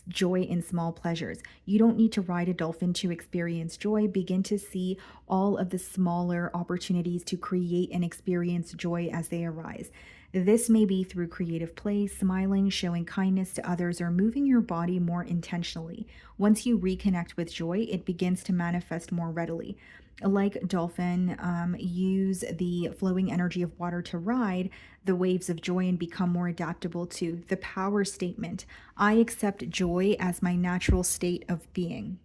joy in small pleasures. You don't need to ride a dolphin to experience joy. Begin to see all of the smaller opportunities to create and experience joy as they arise. This may be through creative play, smiling, showing kindness to others, or moving your body more intentionally. Once you reconnect with joy, it begins to manifest more readily. Like dolphin, use the flowing energy of water to ride the waves of joy and become more adaptable to the power statement. I accept joy as my natural state of being.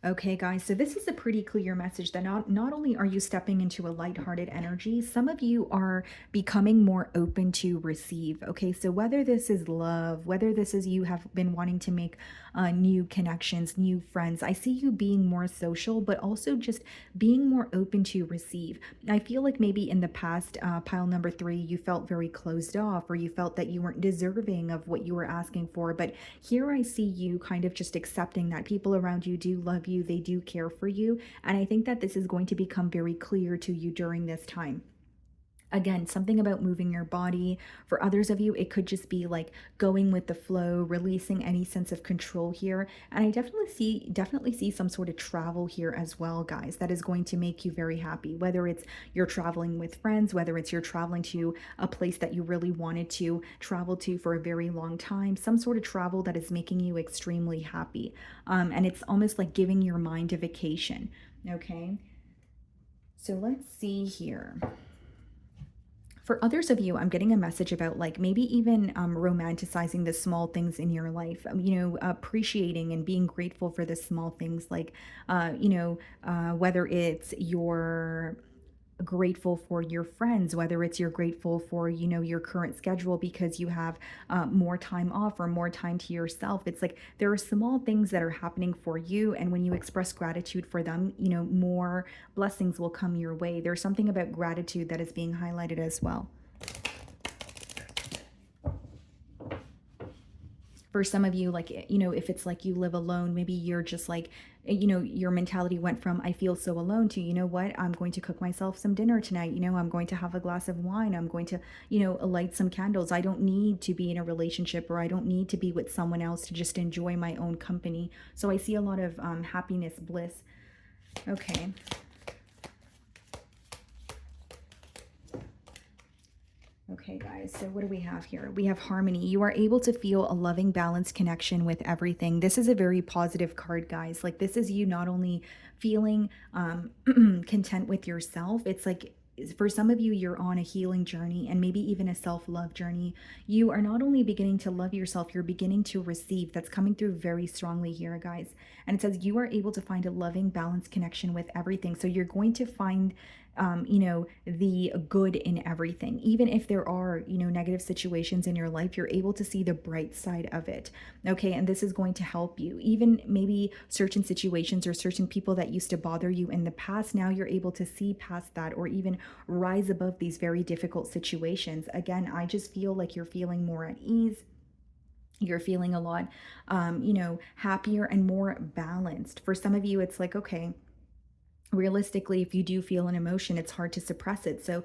Okay, guys, so this is a pretty clear message that not only are you stepping into a lighthearted energy, some of you are becoming more open to receive. Okay, so whether this is love, whether this is you have been wanting to make new connections, new friends, I see you being more social, but also just being more open to receive. I feel like maybe in the past, pile number three, you felt very closed off, or you felt that you weren't deserving of what you were asking for. But here I see you kind of just accepting that people around you do love you, they do care for you. And I think that this is going to become very clear to you during this time. Again, something about moving your body. For others of you, it could just be like going with the flow, releasing any sense of control here. And I definitely see some sort of travel here as well, guys, that is going to make you very happy. Whether it's you're traveling with friends, whether it's you're traveling to a place that you really wanted to travel to for a very long time, some sort of travel that is making you extremely happy. And it's almost like giving your mind a vacation. Okay. So let's see here. For others of you, I'm getting a message about like maybe even romanticizing the small things in your life, appreciating and being grateful for the small things, like, whether it's your grateful for your friends, whether it's you're grateful for, your current schedule because you have more time off or more time to yourself. It's like there are small things that are happening for you. And when you express gratitude for them, more blessings will come your way. There's something about gratitude that is being highlighted as well. For some of you, like, if it's like you live alone, maybe you're just like, your mentality went from I feel so alone to, you know what, I'm going to cook myself some dinner tonight, I'm going to have a glass of wine, I'm going to, light some candles. I don't need to be in a relationship, or I don't need to be with someone else to just enjoy my own company. So I see a lot of happiness, bliss. Okay. Okay, guys, so what do we have here? We have harmony. You are able to feel a loving, balanced connection with everything. This is a very positive card, guys. Like, this is you not only feeling content with yourself, it's like for some of you, you're on a healing journey and maybe even a self love journey. You are not only beginning to love yourself, you're beginning to receive. That's coming through very strongly here, guys. And it says you are able to find a loving, balanced connection with everything. So you're going to find the good in everything. Even if there are, negative situations in your life, you're able to see the bright side of it. Okay. And this is going to help you. Even maybe certain situations or certain people that used to bother you in the past, now you're able to see past that or even rise above these very difficult situations. Again, I just feel like you're feeling more at ease. You're feeling a lot, happier and more balanced. For some of you, it's like, okay, realistically, if you do feel an emotion, it's hard to suppress it. So,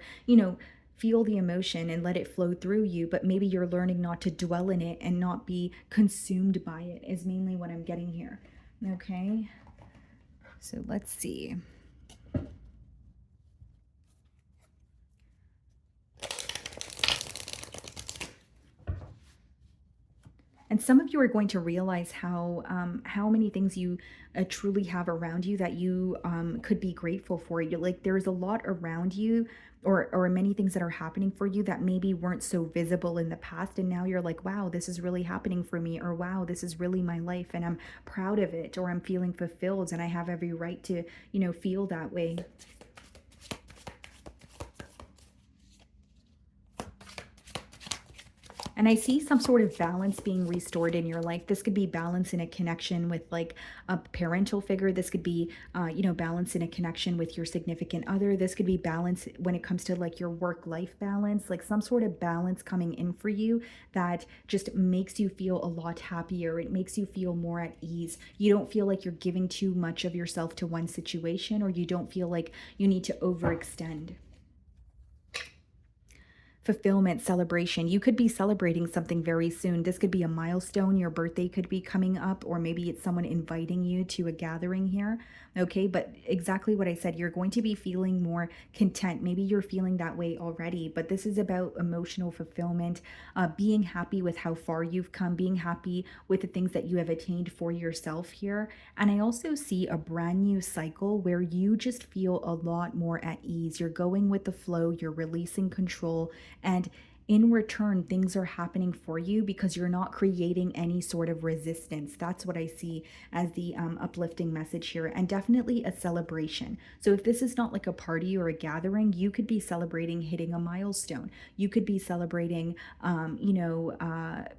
feel the emotion and let it flow through you, but maybe you're learning not to dwell in it and not be consumed by it, is mainly what I'm getting here. Okay. So let's see. And some of you are going to realize how many things you truly have around you that you could be grateful for. You like there's a lot around you, or many things that are happening for you that maybe weren't so visible in the past, and now you're like, wow, this is really happening for me, or wow, this is really my life, and I'm proud of it, or I'm feeling fulfilled, and I have every right to feel that way. And I see some sort of balance being restored in your life. This could be balance in a connection with like a parental figure. This could be, balance in a connection with your significant other. This could be balance when it comes to like your work-life balance, like some sort of balance coming in for you that just makes you feel a lot happier. It makes you feel more at ease. You don't feel like you're giving too much of yourself to one situation, or you don't feel like you need to overextend. Fulfillment, celebration. You could be celebrating something very soon. This could be a milestone. Your birthday could be coming up, or maybe it's someone inviting you to a gathering here. Okay, but exactly what I said, you're going to be feeling more content. Maybe you're feeling that way already, but this is about emotional fulfillment, being happy with how far you've come, being happy with the things that you have attained for yourself here. And I also see a brand new cycle where you just feel a lot more at ease. You're going with the flow, you're releasing control, and in return, things are happening for you because you're not creating any sort of resistance. That's what I see as the uplifting message here, and definitely a celebration. So, if this is not like a party or a gathering, you could be celebrating hitting a milestone. You could be celebrating,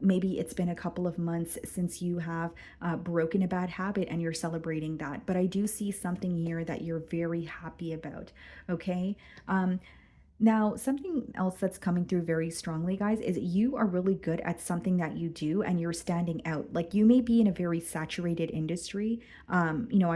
maybe it's been a couple of months since you have broken a bad habit and you're celebrating that. But I do see something here that you're very happy about. Okay. Now, something else that's coming through very strongly, guys, is you are really good at something that you do and you're standing out. Like you may be in a very saturated industry. I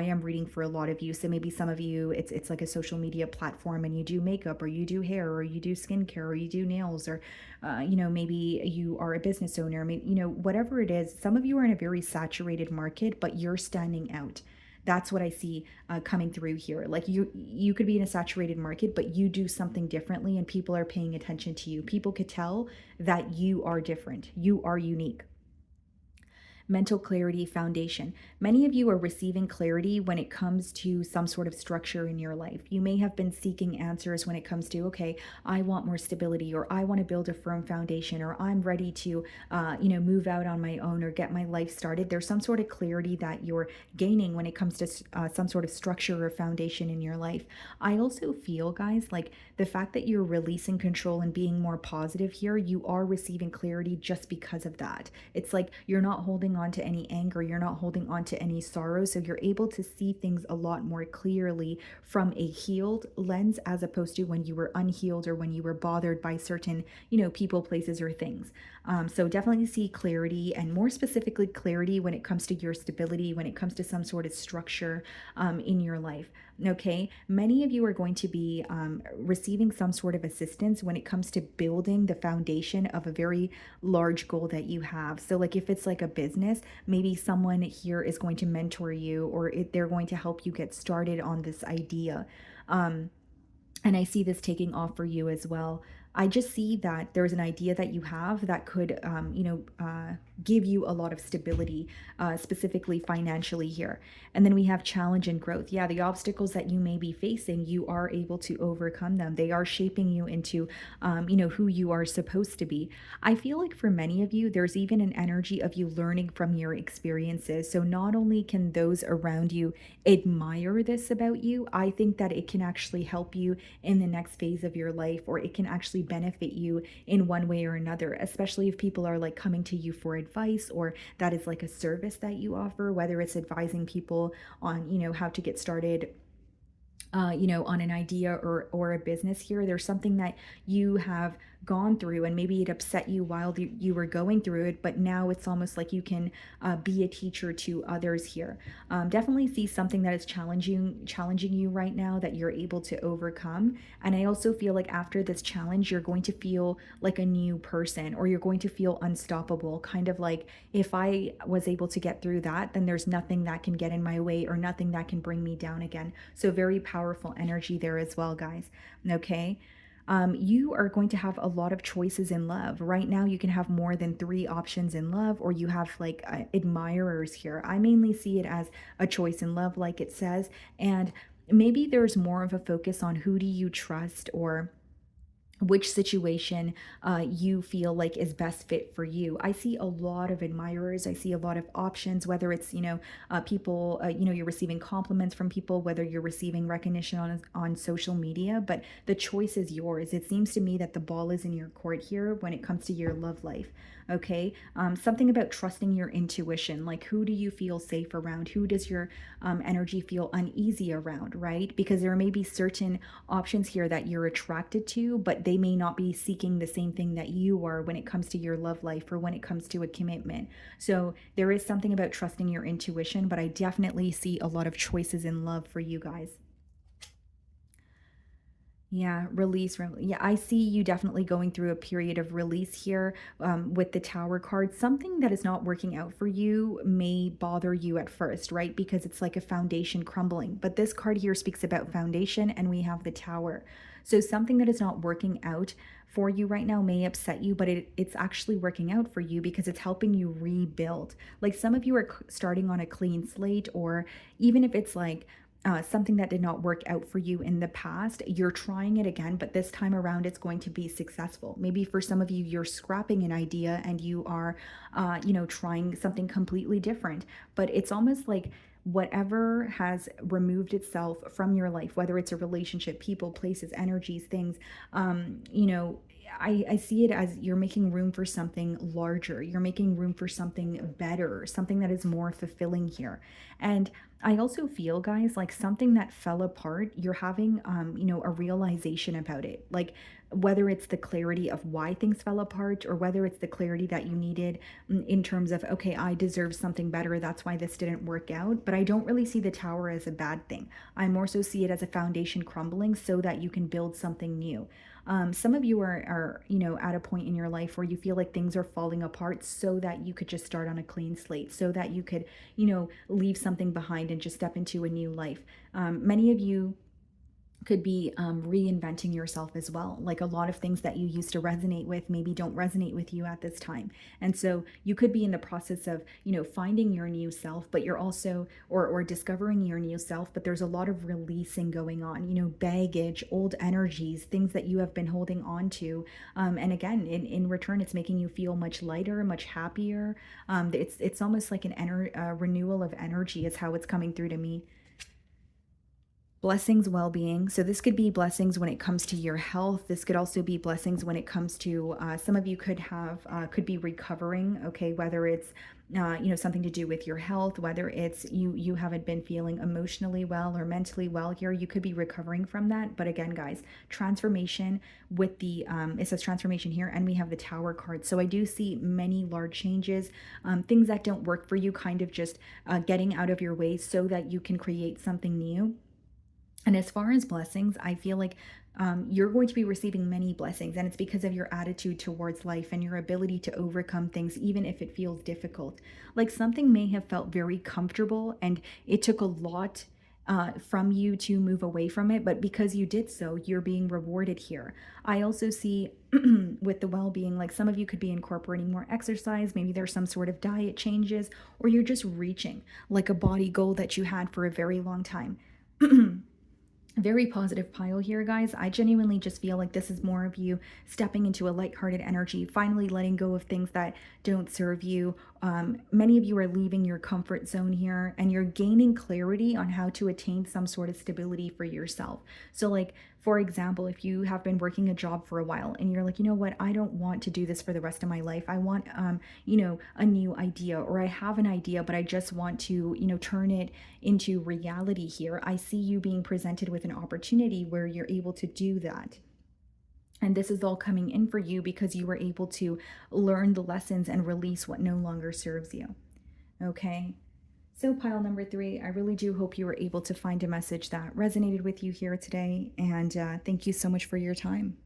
am reading for a lot of you. So maybe some of you, it's like a social media platform and you do makeup or you do hair or you do skincare or you do nails or maybe you are a business owner, maybe, whatever it is, some of you are in a very saturated market, but you're standing out. That's what I see coming through here. Like you could be in a saturated market, but you do something differently, and people are paying attention to you. People could tell that you are different. You are unique. Mental clarity foundation. Many of you are receiving clarity when it comes to some sort of structure in your life. You may have been seeking answers when it comes to, okay, I want more stability, or I want to build a firm foundation, or I'm ready to, move out on my own or get my life started. There's some sort of clarity that you're gaining when it comes to some sort of structure or foundation in your life. I also feel, guys, like the fact that you're releasing control and being more positive here, you are receiving clarity just because of that. It's like you're not holding on to any anger, you're not holding on to any sorrow. So you're able to see things a lot more clearly from a healed lens as opposed to when you were unhealed or when you were bothered by certain, people, places, or things. So definitely see clarity, and more specifically, clarity when it comes to your stability, when it comes to some sort of structure in your life. Okay, many of you are going to be receiving some sort of assistance when it comes to building the foundation of a very large goal that you have. So, like if it's like a business, maybe someone here is going to mentor you, or they're going to help you get started on this idea. Um, and I see this taking off for you as well. I just see that there's an idea that you have that could, give you a lot of stability, specifically financially here. And then we have challenge and growth. Yeah, the obstacles that you may be facing, you are able to overcome them. They are shaping you into, who you are supposed to be. I feel like for many of you, there's even an energy of you learning from your experiences. So not only can those around you admire this about you, I think that it can actually help you in the next phase of your life, or it can actually benefit you in one way or another, especially if people are like coming to you for advice, or that is like a service that you offer, whether it's advising people on, how to get started, on an idea or a business here. There's something that you have gone through, and maybe it upset you while you were going through it, but now it's almost like you can be a teacher to others here. Definitely see something that is challenging you right now that you're able to overcome. And I also feel like after this challenge, you're going to feel like a new person, or you're going to feel unstoppable. Kind of like, if I was able to get through that, then there's nothing that can get in my way or nothing that can bring me down again. So very powerful energy there as well, guys. Okay. You are going to have a lot of choices in love. Right now, you can have more than three options in love, or you have like admirers here. I mainly see it as a choice in love, like it says. And maybe there's more of a focus on who do you trust, or which situation you feel like is best fit for you. I see a lot of admirers. I see a lot of options, whether it's, people, you're receiving compliments from people, whether you're receiving recognition on social media, but the choice is yours. It seems to me that the ball is in your court here when it comes to your love life. Okay. Something about trusting your intuition, like who do you feel safe around? Who does your energy feel uneasy around, right? Because there may be certain options here that you're attracted to, but they may not be seeking the same thing that you are when it comes to your love life or when it comes to a commitment. So there is something about trusting your intuition, but I definitely see a lot of choices in love for you guys. Yeah, release. Yeah, I see you definitely going through a period of release here with the Tower card. Something that is not working out for you may bother you at first, right? Because it's like a foundation crumbling. But this card here speaks about foundation, and we have the Tower. So something that is not working out for you right now may upset you, but it's actually working out for you because it's helping you rebuild. Like some of you are starting on a clean slate, or even if it's like, something that did not work out for you in the past, you're trying it again, but this time around it's going to be successful. Maybe for some of you, you're scrapping an idea and you are, trying something completely different. But it's almost like whatever has removed itself from your life, whether it's a relationship, people, places, energies, things, um, you know, I see it as you're making room for something larger. You're making room for something better, something that is more fulfilling here. And I also feel, guys, like something that fell apart, you're having, a realization about it. Like whether it's the clarity of why things fell apart or whether it's the clarity that you needed in terms of, okay, I deserve something better. That's why this didn't work out. But I don't really see the tower as a bad thing. I more so see it as a foundation crumbling so that you can build something new. Some of you are, at a point in your life where you feel like things are falling apart so that you could just start on a clean slate, so that you could, leave something behind and just step into a new life. Many of you could be reinventing yourself as well. Like a lot of things that you used to resonate with maybe don't resonate with you at this time. And so you could be in the process of, finding your new self, but you're also, or discovering your new self, but there's a lot of releasing going on, baggage, old energies, things that you have been holding on to. And again, in return, it's making you feel much lighter, much happier. It's almost like renewal of energy is how it's coming through to me. Blessings, well-being. So this could be blessings when it comes to your health. This could also be blessings when it comes to, some of you could be recovering. Okay, whether it's something to do with your health, whether it's you haven't been feeling emotionally well or mentally well here, you could be recovering from that. But again, guys, transformation with the it says transformation here, and we have the Tower card. So I do see many large changes, things that don't work for you, kind of just getting out of your way so that you can create something new. And as far as blessings, I feel like you're going to be receiving many blessings, and it's because of your attitude towards life and your ability to overcome things, even if it feels difficult. Like something may have felt very comfortable, and it took a lot from you to move away from it, but because you did so, you're being rewarded here. I also see with the well being, like some of you could be incorporating more exercise, maybe there's some sort of diet changes, or you're just reaching like a body goal that you had for a very long time. Very positive pile here, guys. I genuinely just feel like this is more of you stepping into a lighthearted energy, finally letting go of things that don't serve you. Many of you are leaving your comfort zone here and you're gaining clarity on how to attain some sort of stability for yourself. So, like, for example, if you have been working a job for a while and you're like, you know what, I don't want to do this for the rest of my life. I want, a new idea, or I have an idea, but I just want to, turn it into reality here. I see you being presented with an opportunity where you're able to do that. And this is all coming in for you because you were able to learn the lessons and release what no longer serves you. Okay. So, pile number three, I really do hope you were able to find a message that resonated with you here today. And thank you so much for your time.